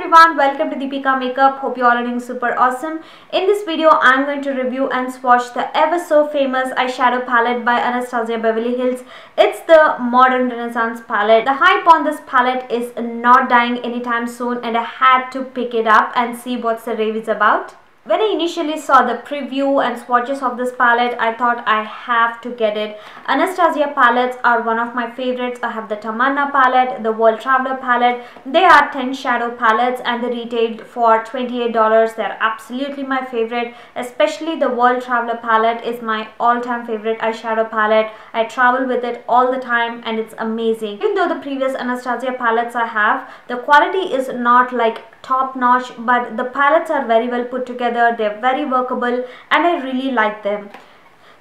everyone, welcome to Deepika Makeup. Hope you all are doing super awesome. In this video, I'm going to review and swatch the ever so famous eyeshadow palette by Anastasia Beverly Hills. It's the Modern Renaissance palette. The hype on this palette is not dying anytime soon, and I had to pick it up and see what the rave is about. When I initially saw the preview and swatches of this palette, I thought I have to get it. Anastasia palettes are one of my favorites. I have the Tamanna palette, the World Traveler palette. They are 10 shadow palettes and they retailed for $28. They're absolutely my favorite. Especially the World Traveler palette is my all-time favorite eyeshadow palette. I travel with it all the time and it's amazing. Even though the previous Anastasia palettes I have, the quality is not like top notch, but the palettes are very well put together. They're very workable and I really like them.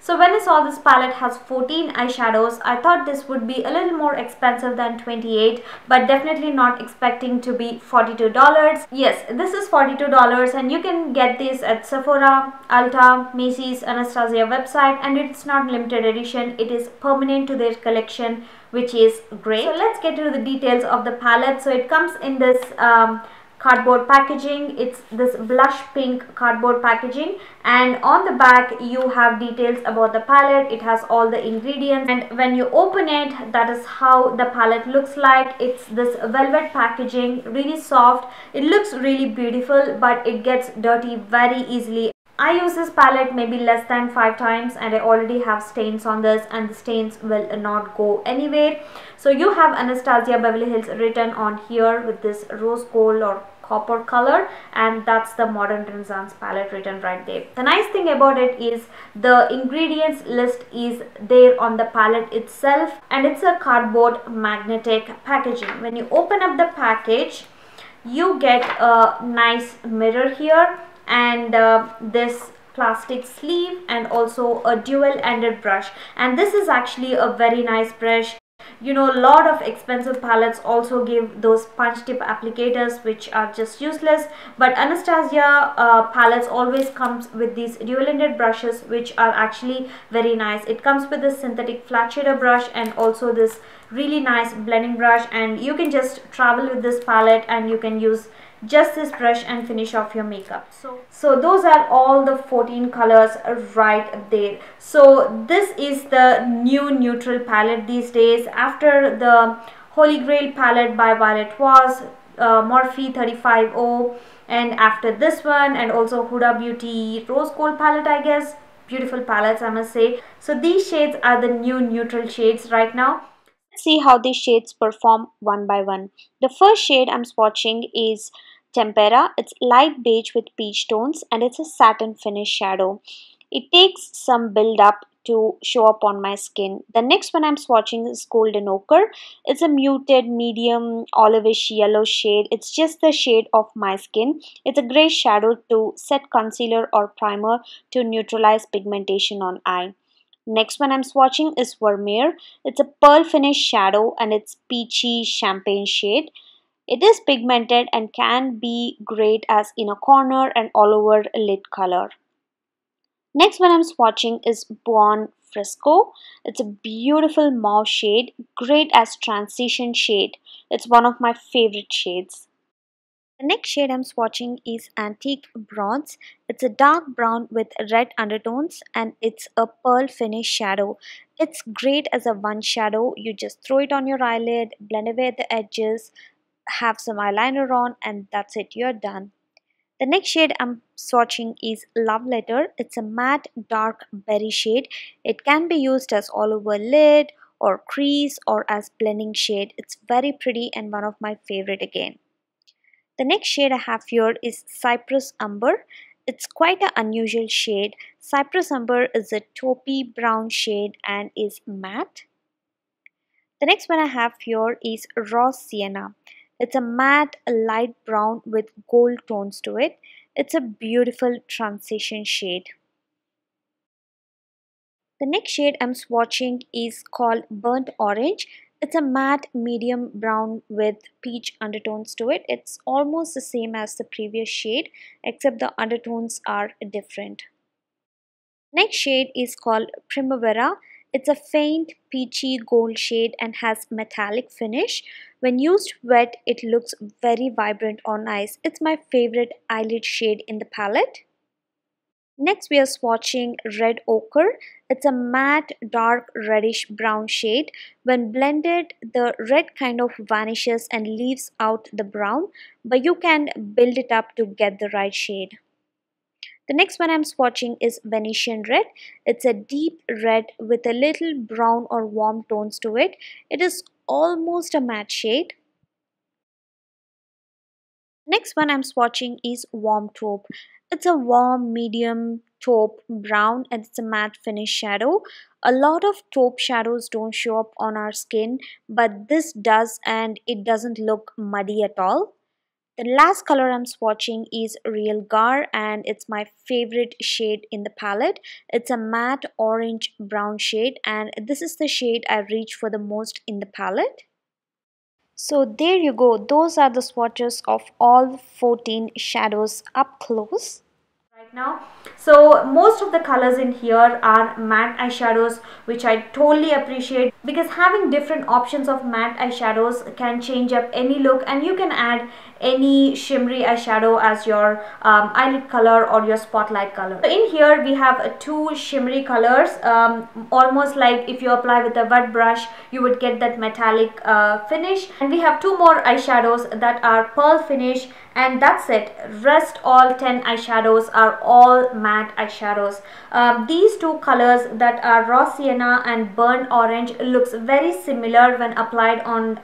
So when I saw this palette has 14 eyeshadows, I thought this would be a little more expensive than 28, but definitely not expecting to be $42. Yes, this is $42 and you can get this at Sephora, Ulta, Macy's, Anastasia website, and it's not limited edition. It is permanent to their collection, which is great. So let's get into the details of the palette. So it comes in this cardboard packaging. It's this blush pink cardboard packaging, and on the back you have details about the palette. It has all the ingredients, and when you open it, that is how the palette looks like. It's this velvet packaging, really soft. It looks really beautiful, but it gets dirty very easily. I use this palette maybe less than 5 times and I already have stains on this, and the stains will not go anywhere. So you have Anastasia Beverly Hills written on here with this rose gold or copper color, and that's the Modern Renaissance palette written right there. The nice thing about it is the ingredients list is there on the palette itself, and it's a cardboard magnetic packaging. When you open up the package, you get a nice mirror here, and this plastic sleeve, and also a dual-ended brush. And this is actually a very nice brush. You know, a lot of expensive palettes also give those punch tip applicators, which are just useless, but Anastasia palettes always comes with these dual-ended brushes, which are actually very nice. It comes with this synthetic flat shader brush and also this really nice blending brush, and you can just travel with this palette and you can use just this brush and finish off your makeup. So those are all the 14 colors right there. So this is the new neutral palette these days. After the Holy Grail palette by Violet was Morphe 350, and after this one, and also Huda Beauty Rose Gold palette, I guess. Beautiful palettes, I must say. So these shades are the new neutral shades right now. Let's see how these shades perform one by one. The first shade I'm swatching is Tempera. It's light beige with peach tones, and it's a satin finish shadow. It takes some build up to show up on my skin. The next one I'm swatching is Golden Ochre. It's a muted medium olivish yellow shade. It's just the shade of my skin. It's a gray shadow to set concealer or primer to neutralize pigmentation on eye. Next one I'm swatching is Vermeer. It's a pearl finish shadow and it's peachy champagne shade. It is pigmented and can be great as in a corner and all over a lid color. Next one I'm swatching is Buon Fresco. It's a beautiful mauve shade, great as transition shade. It's one of my favorite shades. The next shade I'm swatching is Antique Bronze. It's a dark brown with red undertones, and it's a pearl finish shadow. It's great as a one shadow. You just throw it on your eyelid, blend away the edges, have some eyeliner on, and that's it, you're done. The next shade I'm swatching is Love Letter. It's a matte dark berry shade. It can be used as all over lid or crease or as blending shade. It's very pretty and one of my favorite again. The next shade I have here is Cypress Umber. It's quite an unusual shade. Cypress Umber is a taupey brown shade and is matte. The next one I have here is Raw Sienna. It's a matte light brown with gold tones to it. It's a beautiful transition shade. The next shade I'm swatching is called Burnt Orange. It's a matte medium brown with peach undertones to it. It's almost the same as the previous shade, except the undertones are different. Next shade is called Primavera. It's a faint peachy gold shade and has metallic finish. When used wet, it looks very vibrant on eyes. It's my favorite eyelid shade in the palette. Next, we are swatching Red Ochre. It's a matte, dark, reddish brown shade. When blended, the red kind of vanishes and leaves out the brown, but you can build it up to get the right shade. The next one I'm swatching is Venetian Red. It's a deep red with a little brown or warm tones to it. It is almost a matte shade. Next one I'm swatching is Warm Taupe. It's a warm medium taupe brown and it's a matte finish shadow. A lot of taupe shadows don't show up on our skin, but this does, and it doesn't look muddy at all. The last color I'm swatching is Real Gar, and it's my favorite shade in the palette. It's a matte orange brown shade, and this is the shade I reach for the most in the palette. So there you go. Those are the swatches of all 14 shadows up close right now. So most of the colors in here are matte eyeshadows, which I totally appreciate, because having different options of matte eyeshadows can change up any look, and you can add any shimmery eyeshadow as your eyelid color or your spotlight color. So in here we have two shimmery colors, almost like if you apply with a wet brush you would get that metallic finish, and we have two more eyeshadows that are pearl finish, and that's it. Rest all 10 eyeshadows are all matte eyeshadows. These two colors that are raw sienna and burnt orange looks very similar when applied on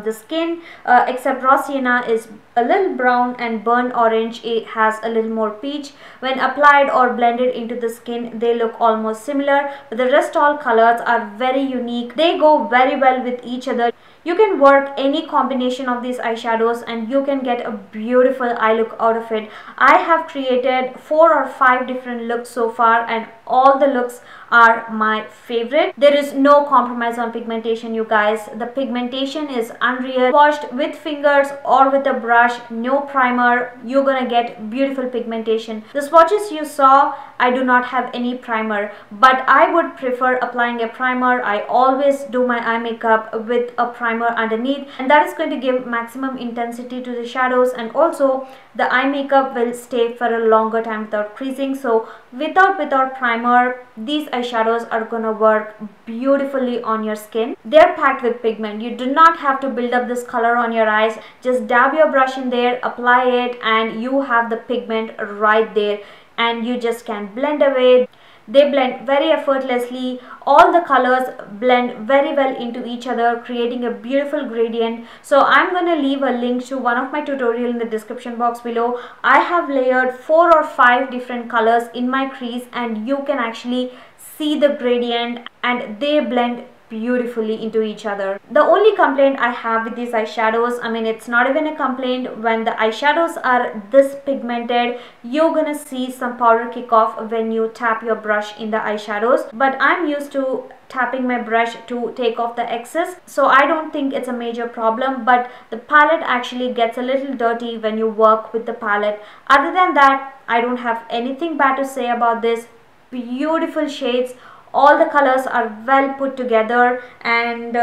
the skin, except raw sienna is a little brown and burnt orange it has a little more peach. When applied or blended into the skin they look almost similar, but the rest all colors are very unique. They go very well with each other. You can work any combination of these eyeshadows and you can get a beautiful eye look out of it. I have created 4 or 5 different looks so far, and all the looks are my favorite. There is no compromise on pigmentation, you guys. The pigmentation is unreal. Washed with fingers or with a brush, no primer, you're gonna get beautiful pigmentation. The swatches you saw, I do not have any primer, but I would prefer applying a primer. I always do my eye makeup with a primer underneath, and that is going to give maximum intensity to the shadows, and also the eye makeup will stay for a longer time without creasing. So without primer, these eyeshadows are gonna work beautifully on your skin. They're packed with pigment. You do not have to build up this color on your eyes. Just dab your brush in there, apply it, and you have the pigment right there, and you just can blend away. They blend very effortlessly. All the colors blend very well into each other, creating a beautiful gradient. So I'm going to leave a link to one of my tutorials in the description box below. I have layered 4 or 5 different colors in my crease, and you can actually see the gradient, and they blend beautifully into each other. The only complaint I have with these eyeshadows, I mean it's not even a complaint, when the eyeshadows are this pigmented, you're gonna see some powder kick off when you tap your brush in the eyeshadows, but I'm used to tapping my brush to take off the excess, so I don't think it's a major problem. But the palette actually gets a little dirty when you work with the palette. Other than that, I don't have anything bad to say about this. Beautiful shades, all the colors are well put together, and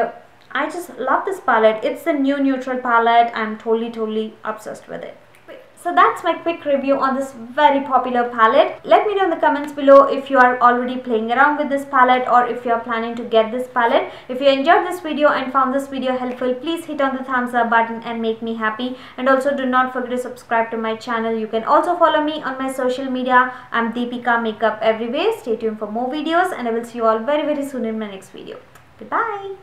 I just love this palette. It's the new neutral palette. I'm totally obsessed with it. So that's my quick review on this very popular palette. Let me know in the comments below if you are already playing around with this palette or if you are planning to get this palette. If you enjoyed this video and found this video helpful, please hit on the thumbs up button and make me happy. And also do not forget to subscribe to my channel. You can also follow me on my social media. I'm Deepika Makeup everywhere. Stay tuned for more videos, and I will see you all very soon in my next video. Goodbye.